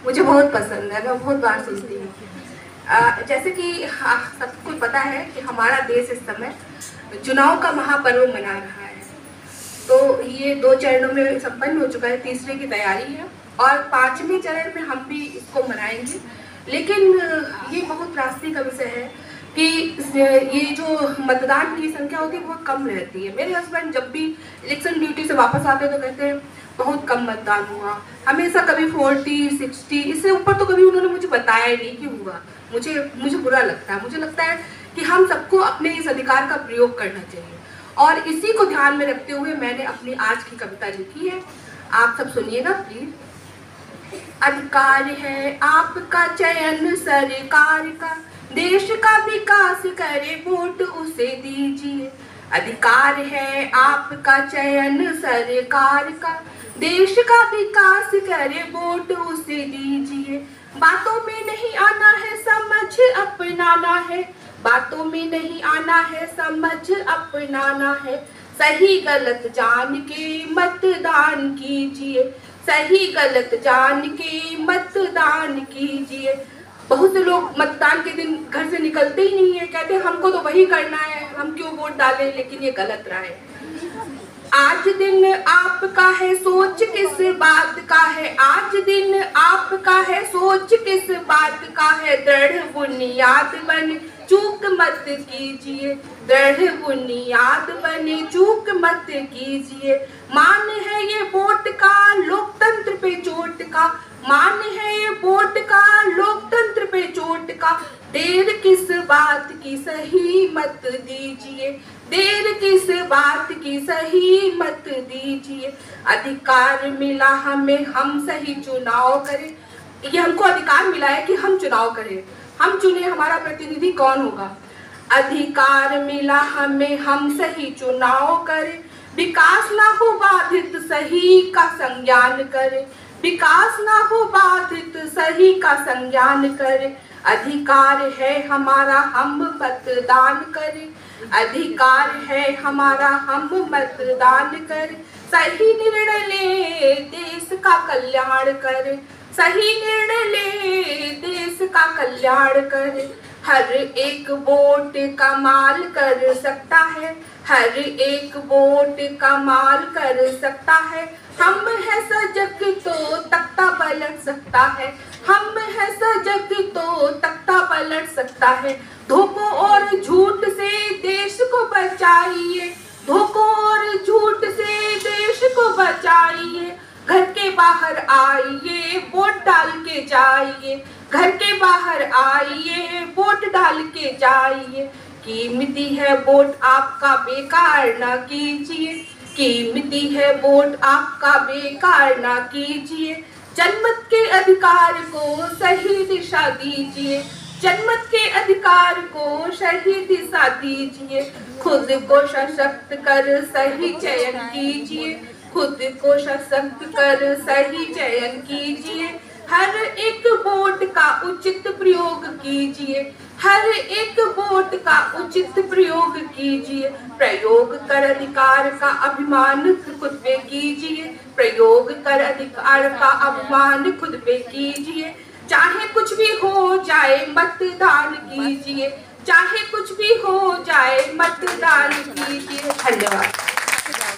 मुझे बहुत पसंद है, मैं बहुत बार सुनती हूँ। जैसे कि सबको पता है कि हमारा देश इस समय चुनाव का महापर्व मना रहा है। तो ये 2 चरणों में संपन्न हो चुका है, तीसरे की तैयारी है और 5वें चरण में हम भी इसको मनाएंगे। लेकिन ये बहुत त्रासदी का विषय है कि ये जो मतदान की संख्या होती है बहुत कम रहती है। मेरे हस्बैंड जब भी इलेक्शन ड्यूटी से वापस आते हैं तो कहते हैं बहुत कम मतदान हुआ, हमेशा कभी 40, 60 इससे ऊपर तो कभी उन्होंने मुझे बताया ही नहीं कि हुआ। मुझे बुरा लगता है। मुझे लगता है कि हम सबको अपने इस अधिकार का प्रयोग करना चाहिए और इसी को ध्यान में रखते हुए मैंने अपनी आज की कविता लिखी है। आप सब सुनिए ना प्लीज। अधिकार है आपका चयन सरकार का, देश का विकास करे वोट उसे दीजिए। अधिकार है आपका चयन सरकार का, देश का विकास करे वोट उसे दीजिए। बातों में नहीं आना है समझ अपनाना है, बातों में नहीं आना है समझ अपनाना है। सही गलत जान के मतदान कीजिए, सही गलत जान के मतदान कीजिए। बहुत से लोग मतदान के दिन घर से निकलते ही नहीं है, कहते हैं हमको तो वही करना है, हम क्यों वोट डालें। लेकिन ये गलत रहा है। आज दिन आपका है सोच किस बात का है, आज दिन आपका है सोच किस बात का है। दृढ़ बुनियाद बने चूक मत कीजिए, दृढ़ बुनियाद बने चूक मत कीजिए। मान है ये वोट का लोकतंत्र पे चोट का, मान है ये वोट का लोकतंत्र पे चोट का। देर किस बात की सही मत दीजिए, देर किस बात की सही मत दीजिए। अधिकार मिला हमें हम सही चुनाव करें, ये हमको अधिकार मिला है कि हम चुनाव करें, हम चुने हमारा प्रतिनिधि कौन होगा। अधिकार मिला हमें हम सही चुनाव करें, विकास ना हो बाधित सही का संज्ञान करें, विकास ना हो बाधित सही का संज्ञान करें। अधिकार है हमारा हम मतदान करें, अधिकार है हमारा हम मतदान करें। सही निर्णय ले देश का कल्याण करें, सही निर्णय ले देश का कल्याण करें। हर एक वोट कमाल कर सकता है, हर एक वोट कमाल कर सकता है। हम है सजग तो तख्ता पलट सकता है, हम है सजग तो तख्ता पलट सकता है। धोखों और झूठ से देश को बचाइए, धोखों और झूठ से देश को बचाइए। घर के बाहर आइए वोट डाल के जाइए, घर के बाहर आइए वोट डाल के जाइए। कीमती है वोट आपका बेकार ना कीजिए, कीमती है वोट आपका बेकार ना कीजिए। जनमत के अधिकार को सही दिशा दीजिए, जनमत के अधिकार को सही दिशा दीजिए। खुद को सशक्त कर सही चयन कीजिए, खुद को सशक्त कर सही चयन कीजिए। हर एक वोट का उचित प्रयोग कीजिए, हर एक वोट का उचित प्रयोग कीजिए। प्रयोग कर अधिकार का अभिमान खुद पे कीजिए, प्रयोग कर अधिकार का अभिमान खुद पे कीजिए। चाहे कुछ भी हो जाए मतदान कीजिए, चाहे कुछ भी हो जाए मतदान कीजिए। धन्यवाद।